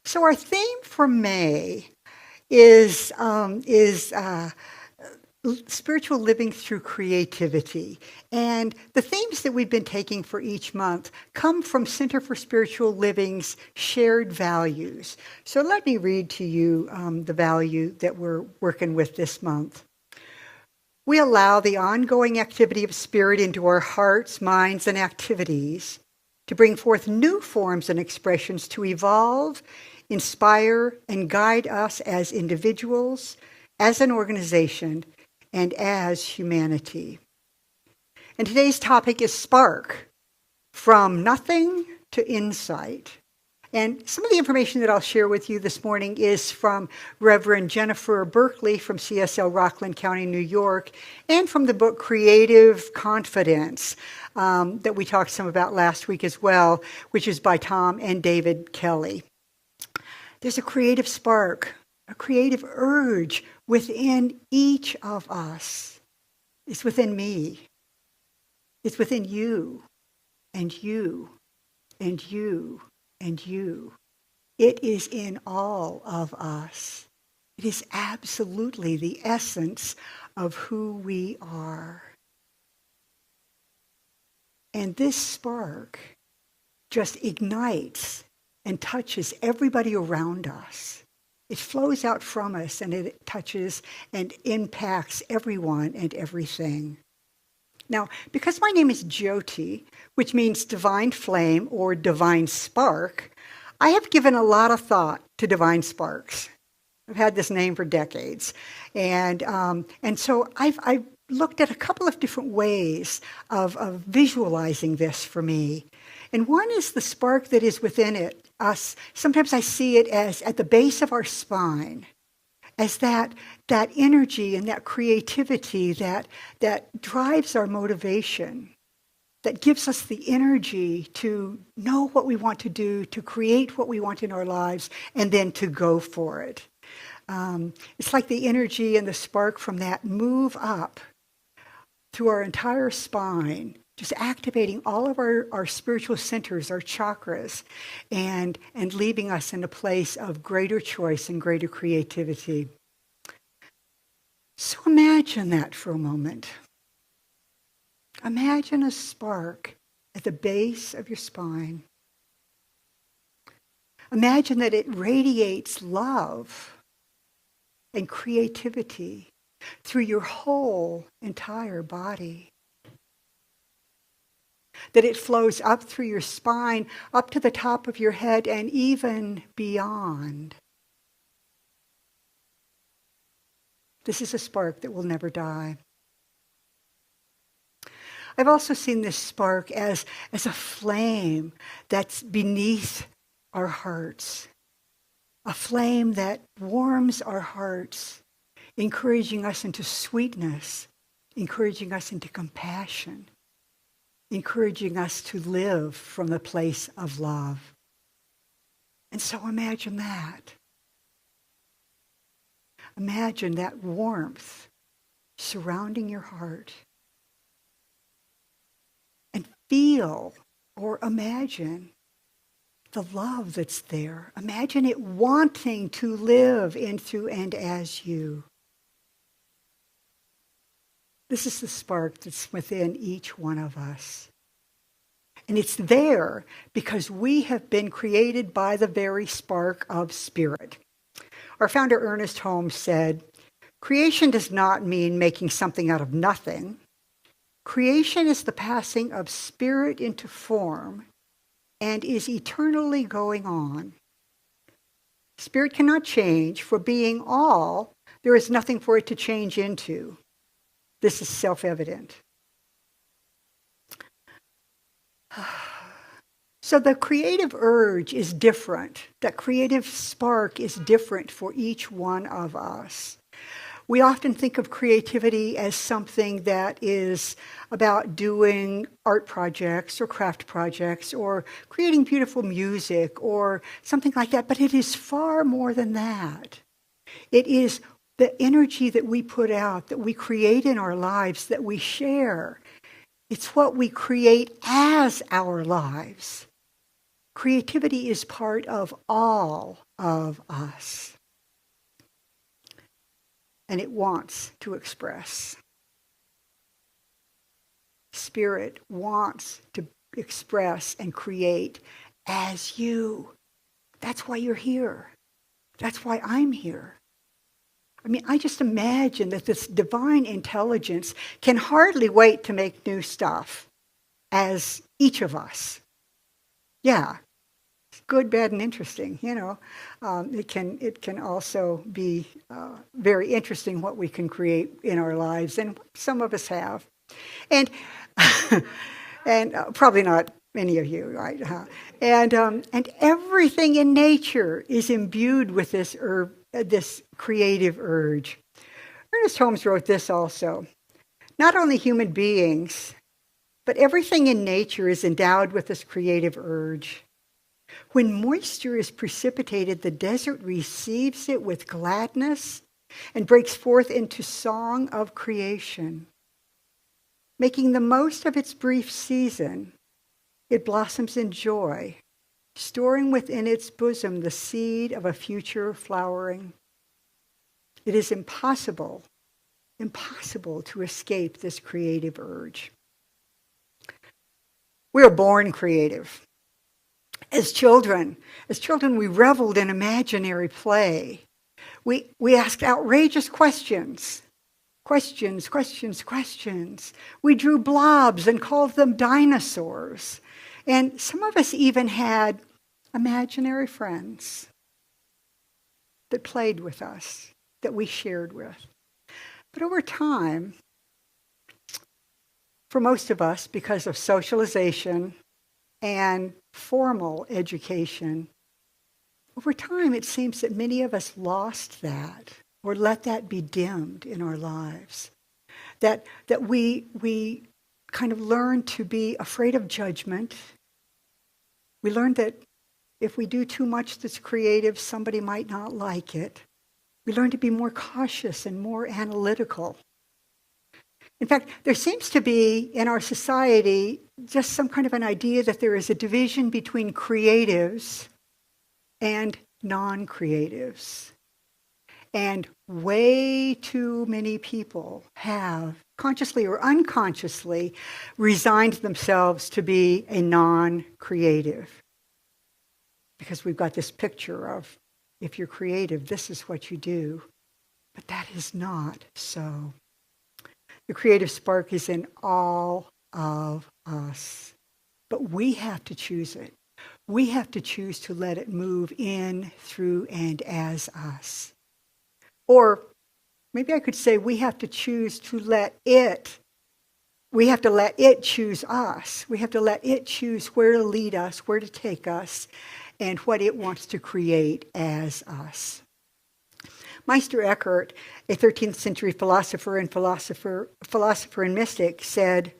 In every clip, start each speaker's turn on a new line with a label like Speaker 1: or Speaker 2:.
Speaker 1: So our theme for May is spiritual living through creativity. And the themes that we've been taking for each month come from Center for Spiritual Living's shared values. So let me read to you the value that we're working with this month. We allow the ongoing activity of spirit into our hearts, minds, and activities to bring forth new forms and expressions to evolve, inspire, and guide us as individuals, as an organization, and as humanity. And today's topic is Spark, from nothing to insight. And some of the information that I'll share with you this morning is from Reverend Jennifer Berkeley from CSL Rockland County, New York, and from the book Creative Confidence that we talked some about last week as well, which is by Tom and David Kelly. There's a creative spark, a creative urge within each of us. It's within me. It's within you, and you, and you, and you. It is in all of us. It is absolutely the essence of who we are. And this spark just ignites and touches everybody around us. It flows out from us and it touches and impacts everyone and everything. Now, because my name is Jyoti, which means divine flame or divine spark, I have given a lot of thought to divine sparks. I've had this name for decades. And so I've looked at a couple of different ways of visualizing this for me. And one is the spark that is within us. Sometimes I see it as at the base of our spine, as that energy and that creativity that drives our motivation, that gives us the energy to know what we want to do, to create what we want in our lives, and then to go for it. It's like the energy and the spark from that move up through our entire spine, just activating all of our spiritual centers, our chakras, and leaving us in a place of greater choice and greater creativity. So imagine that for a moment. Imagine a spark at the base of your spine. Imagine that it radiates love and creativity through your whole entire body. That it flows up through your spine, up to the top of your head, and even beyond. This is a spark that will never die. I've also seen this spark as a flame that's beneath our hearts. A flame that warms our hearts, encouraging us into sweetness, encouraging us into compassion, encouraging us to live from the place of love. And so imagine that. Imagine that warmth surrounding your heart. And feel or imagine the love that's there. Imagine it wanting to live in, through, and as you. This is the spark that's within each one of us. And it's there because we have been created by the very spark of spirit. Our founder, Ernest Holmes, said, "Creation does not mean making something out of nothing. Creation is the passing of spirit into form and is eternally going on. Spirit cannot change, for being all, there is nothing for it to change into. This is self-evident." So the creative urge is different. That creative spark is different for each one of us. We often think of creativity as something that is about doing art projects or craft projects or creating beautiful music or something like that, but it is far more than that. It is the energy that we put out, that we create in our lives, that we share. It's what we create as our lives. Creativity is part of all of us. And it wants to express. Spirit wants to express and create as you. That's why you're here. That's why I'm here. I mean, I just imagine that this divine intelligence can hardly wait to make new stuff as each of us. Yeah, good, bad, and interesting. It can also be very interesting what we can create in our lives, and some of us have, and and probably not many of you, right? And everything in nature is imbued with this creative urge. Ernest Holmes wrote this also. Not only human beings, but everything in nature is endowed with this creative urge. When moisture is precipitated, the desert receives it with gladness and breaks forth into song of creation. Making the most of its brief season, it blossoms in joy, storing within its bosom the seed of a future flowering. It is impossible to escape this creative urge. We are born creative. As children, we reveled in imaginary play. We asked outrageous questions. Questions. We drew blobs and called them dinosaurs. And some of us even had imaginary friends that played with us, that we shared with. But over time, for most of us, because of socialization and formal education, over time it seems that many of us lost that or let that be dimmed in our lives. That we kind of learned to be afraid of judgment. We learned that if we do too much that's creative, somebody might not like it. We learned to be more cautious and more analytical. In fact, there seems to be in our society just some kind of an idea that there is a division between creatives and non-creatives. And way too many people have, consciously or unconsciously, resigned themselves to be a non-creative. Because we've got this picture of, if you're creative, this is what you do. But that is not so. The creative spark is in all of us. But we have to choose it. We have to choose to let it move in, through, and as us. Or maybe I could say we have to choose to let it. We have to let it choose us. We have to let it choose where to lead us, where to take us, and what it wants to create as us. Meister Eckhart, a 13th century philosopher and mystic, said,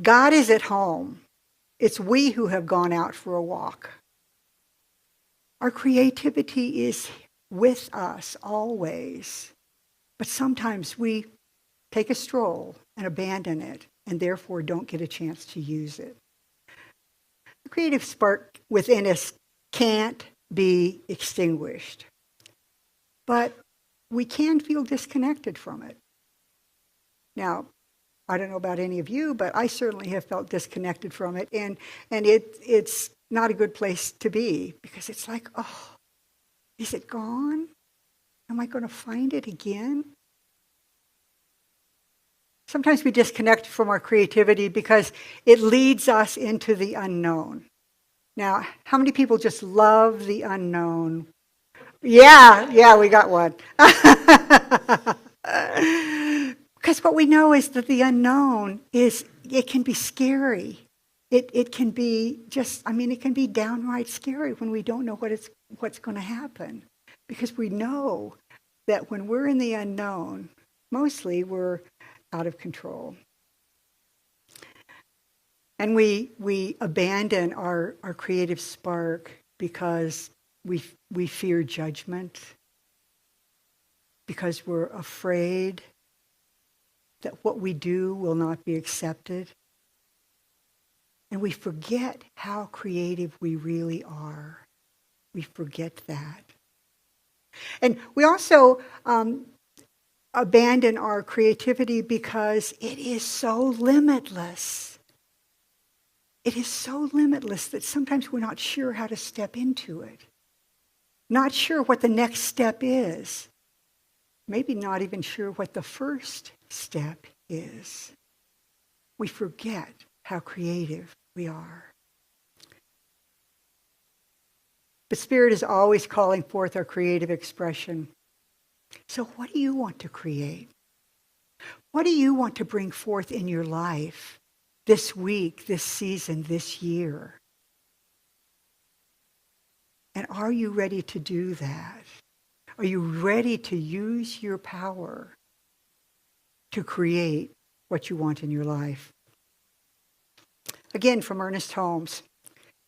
Speaker 1: "God is at home. It's we who have gone out for a walk." Our creativity is with us always, but sometimes we take a stroll and abandon it, and therefore don't get a chance to use it. The creative spark within us can't be extinguished, but we can feel disconnected from it. Now, I don't know about any of you, but I certainly have felt disconnected from it, and it's not a good place to be, because it's like, oh, is it gone? Am I going to find it again? Sometimes we disconnect from our creativity because it leads us into the unknown. Now, how many people just love the unknown? Yeah, we got one. Because what we know is that the unknown it can be scary. It can be it can be downright scary when we don't know what's going to happen. Because we know that when we're in the unknown, mostly we're out of control. And we abandon our creative spark because we fear judgment, because we're afraid that what we do will not be accepted. And we forget how creative we really are. We forget that. And we also abandon our creativity because it is so limitless. It is so limitless that sometimes we're not sure how to step into it. Not sure what the next step is. Maybe not even sure what the first step is. We forget how creative we are. But Spirit is always calling forth our creative expression. So what do you want to create? What do you want to bring forth in your life this week, this season, this year? And are you ready to do that? Are you ready to use your power to create what you want in your life? Again, from Ernest Holmes,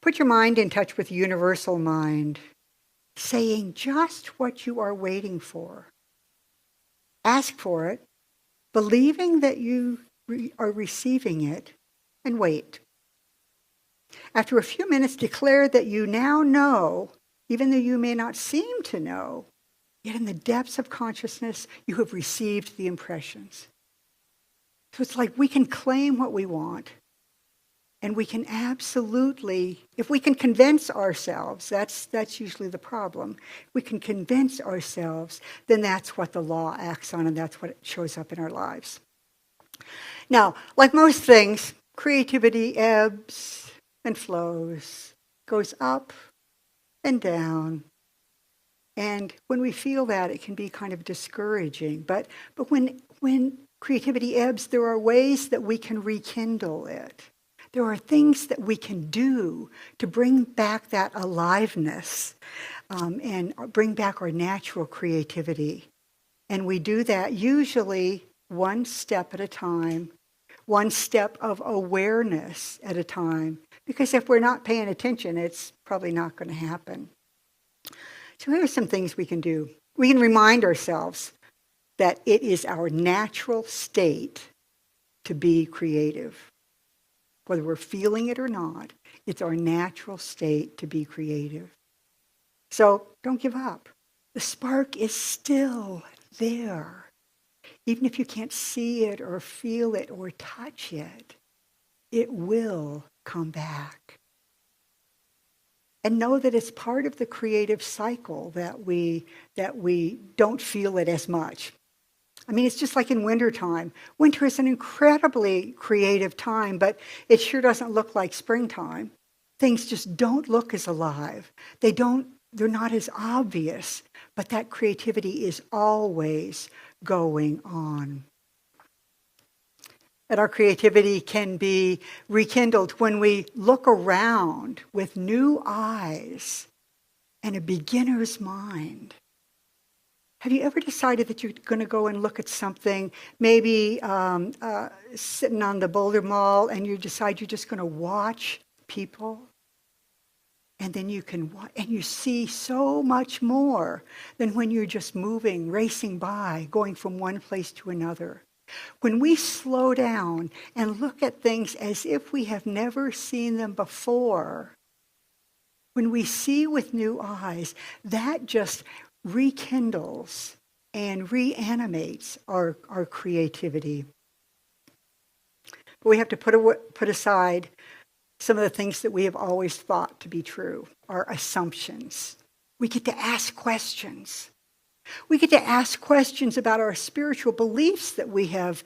Speaker 1: put your mind in touch with the universal mind, saying just what you are waiting for. Ask for it, believing that you are receiving it, and wait. After a few minutes, declare that you now know, even though you may not seem to know, yet in the depths of consciousness, you have received the impressions. So it's like we can claim what we want, and we can absolutely, if we can convince ourselves, that's usually the problem. If we can convince ourselves, then that's what the law acts on, and that's what shows up in our lives. Now, like most things, creativity ebbs and flows, goes up and down. And when we feel that, it can be kind of discouraging. But when creativity ebbs, there are ways that we can rekindle it. There are things that we can do to bring back that aliveness and bring back our natural creativity. And we do that usually one step at a time, one step of awareness at a time. Because if we're not paying attention, it's probably not going to happen. So here are some things we can do. We can remind ourselves that it is our natural state to be creative. Whether we're feeling it or not, it's our natural state to be creative. So don't give up. The spark is still there. Even if you can't see it or feel it or touch it, it will come back. And know that it's part of the creative cycle that we don't feel it as much. I mean, it's just like in wintertime. Winter is an incredibly creative time, but it sure doesn't look like springtime. Things just don't look as alive. They're not as obvious, but that creativity is always going on. And our creativity can be rekindled when we look around with new eyes and a beginner's mind. Have you ever decided that you're going to go and look at something, maybe sitting on the Boulder Mall, and you decide you're just going to watch people? And then you can and you see so much more than when you're just moving, racing by, going from one place to another. When we slow down and look at things as if we have never seen them before, when we see with new eyes, that just rekindles and reanimates our creativity. But we have to put aside some of the things that we have always thought to be true, our assumptions. We get to ask questions. We get to ask questions about our spiritual beliefs that we have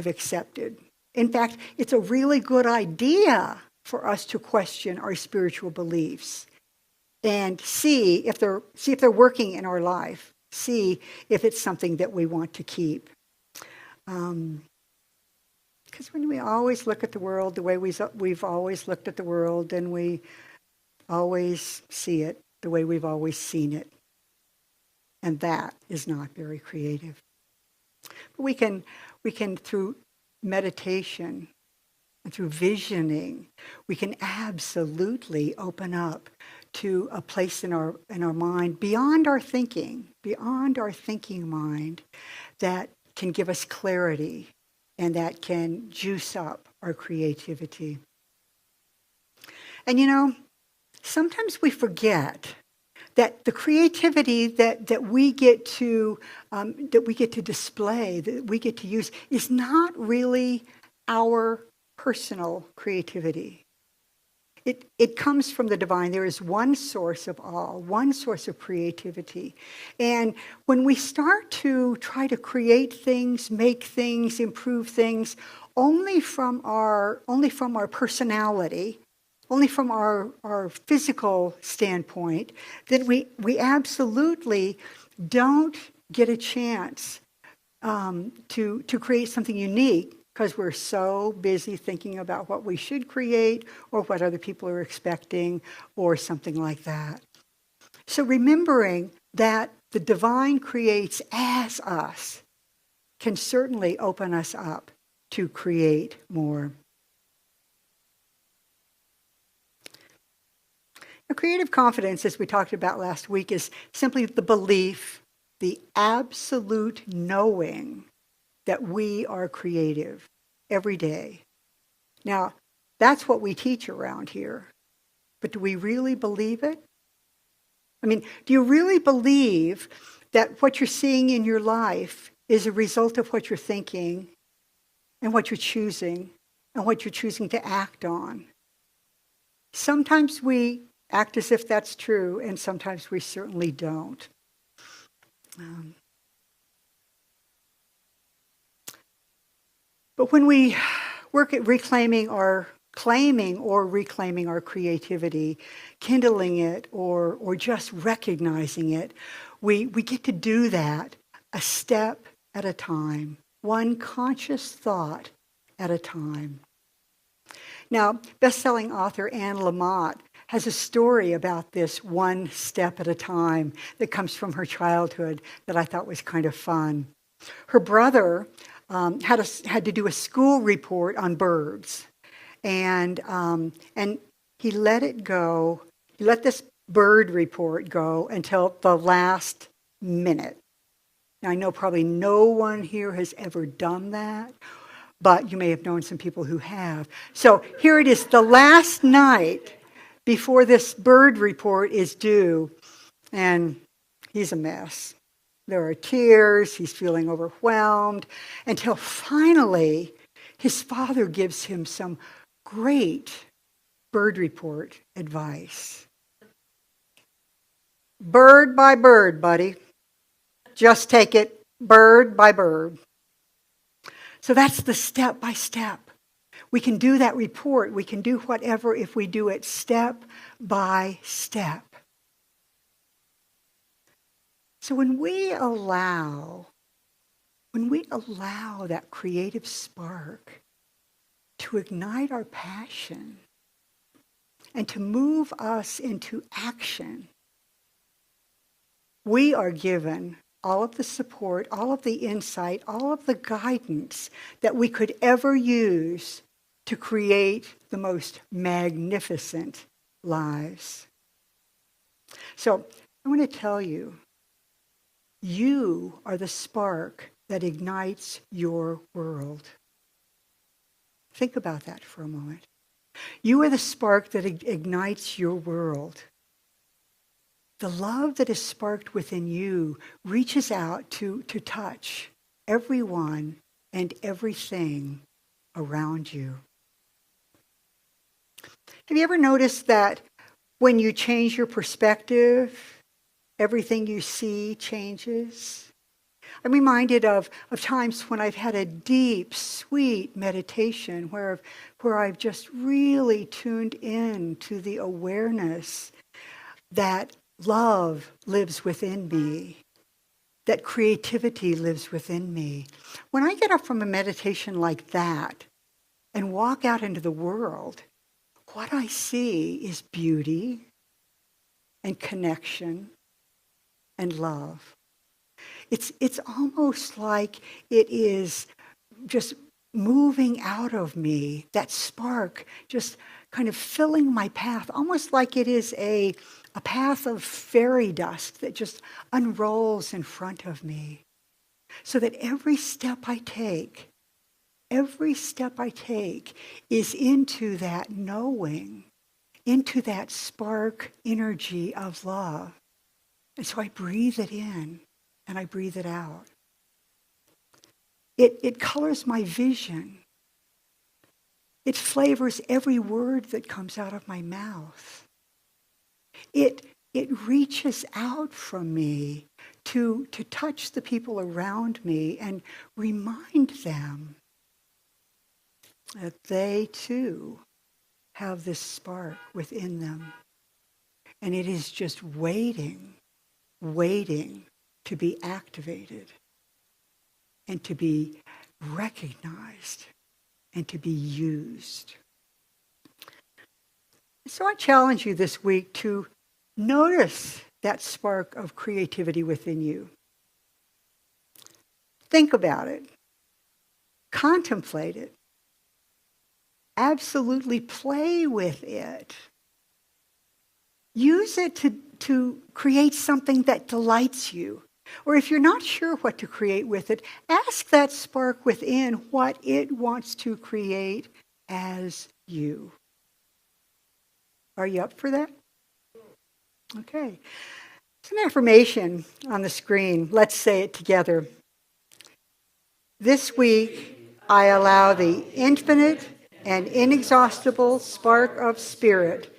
Speaker 1: accepted. In fact, it's a really good idea for us to question our spiritual beliefs and see if they're working in our life. See if it's something that we want to keep. Because when we always look at the world the way we've always looked at the world, then we always see it the way we've always seen it. And that is not very creative. But we can through meditation and through visioning, we can absolutely open up to a place in our mind beyond our thinking mind, that can give us clarity and that can juice up our creativity. And sometimes we forget that the creativity that we get to display, that we get to use, is not really our personal creativity. It comes from the divine. There is one source of all, one source of creativity. And when we start to try to create things, make things, improve things, only from our personality, only from our physical standpoint, then we absolutely don't get a chance to create something unique, because we're so busy thinking about what we should create or what other people are expecting or something like that. So remembering that the divine creates as us can certainly open us up to create more. Now, creative confidence, as we talked about last week, is simply the belief, the absolute knowing that we are creative every day. Now, that's what we teach around here. But do we really believe it? I mean, do you really believe that what you're seeing in your life is a result of what you're thinking and what you're choosing and what you're choosing to act on? Sometimes we act as if that's true, and sometimes we certainly don't. But when we work at claiming or reclaiming our creativity, kindling it, or just recognizing it, we get to do that a step at a time, one conscious thought at a time. Now, best-selling author Anne Lamott has a story about this one step at a time that comes from her childhood that I thought was kind of fun. Her brother had to do a school report on birds, and he let it go. He let this bird report go until the last minute. Now, I know probably no one here has ever done that, but you may have known some people who have. So here it is, the last night before this bird report is due, and he's a mess. There are tears, he's feeling overwhelmed, until finally his father gives him some great bird report advice. Bird by bird, buddy. Just take it bird by bird. So that's the step by step. We can do that report. We can do whatever if we do it step by step. So when we allow that creative spark to ignite our passion and to move us into action, we are given all of the support, all of the insight, all of the guidance that we could ever use to create the most magnificent lives. So I want to tell you, you are the spark that ignites your world. Think about that for a moment. You are the spark that ignites your world. The love that is sparked within you reaches out to touch everyone and everything around you. Have you ever noticed that when you change your perspective, everything you see changes? I'm reminded of times when I've had a deep, sweet meditation where I've just really tuned in to the awareness that love lives within me, that creativity lives within me. When I get up from a meditation like that and walk out into the world, what I see is beauty and connection and love. It's almost like it is just moving out of me, that spark just kind of filling my path, almost like it is a path of fairy dust that just unrolls in front of me, so that every step I take is into that knowing, into that spark energy of love. And so I breathe it in and I breathe it out. It colors my vision. It flavors every word that comes out of my mouth. It reaches out from me to touch the people around me and remind them that they too have this spark within them. And it is just waiting to be activated and to be recognized and to be used. So I challenge you this week to notice that spark of creativity within you. Think about it. Contemplate it. Absolutely play with it. Use it to create something that delights you. Or if you're not sure what to create with it, ask that spark within what it wants to create as you. Are you up for that? Okay. It's an affirmation on the screen. Let's say it together. This week, I allow the infinite and inexhaustible spark of spirit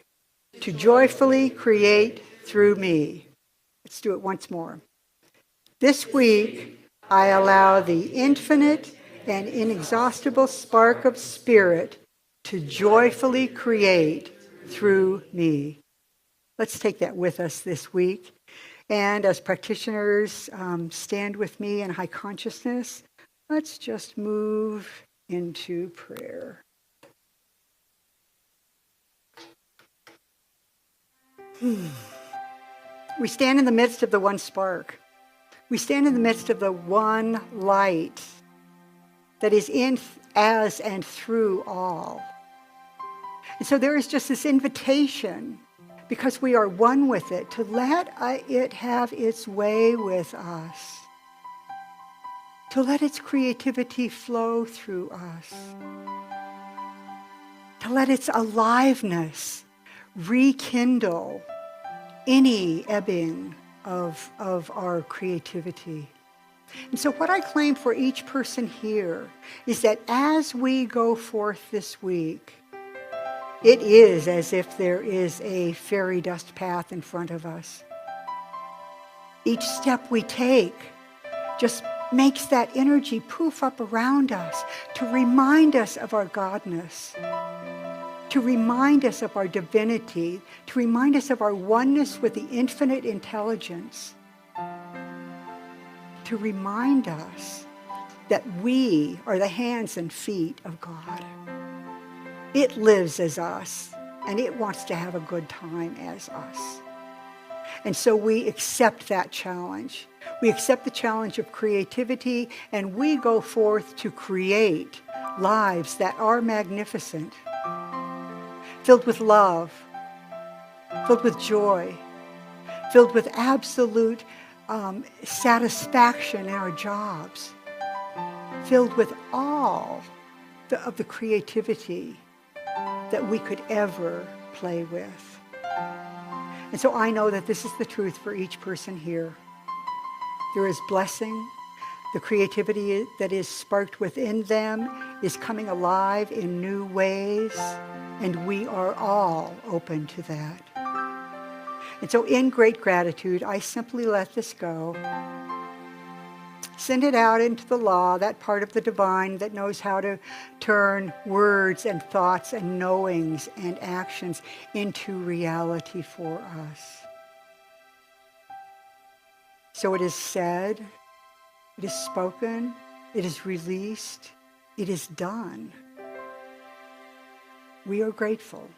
Speaker 1: to joyfully create through me. Let's do it once more. This week, I allow the infinite and inexhaustible spark of spirit to joyfully create through me. Let's take that with us this week. And as practitioners, stand with me in high consciousness. Let's just move into prayer. We stand in the midst of the one spark. We stand in the midst of the one light that is in, as, and through all. And so there is just this invitation, because we are one with it, to let it have its way with us, to let its creativity flow through us, to let its aliveness rekindle any ebbing of our creativity. And so what I claim for each person here is that as we go forth this week, it is as if there is a fairy dust path in front of us. Each step we take just makes that energy poof up around us to remind us of our godness, to remind us of our divinity, to remind us of our oneness with the infinite intelligence, to remind us that we are the hands and feet of God. It lives as us, and it wants to have a good time as us. And so we accept that challenge. We accept the challenge of creativity, and we go forth to create lives that are magnificent, filled with love, filled with joy, filled with absolute satisfaction in our jobs, filled with all of the creativity that we could ever play with. And so I know that this is the truth for each person here. There is blessing. The creativity that is sparked within them is coming alive in new ways, and we are all open to that. And so in great gratitude, I simply let this go. Send it out into the law, that part of the divine that knows how to turn words and thoughts and knowings and actions into reality for us. So it is said, it is spoken, it is released, it is done. We are grateful,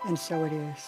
Speaker 1: and so it is.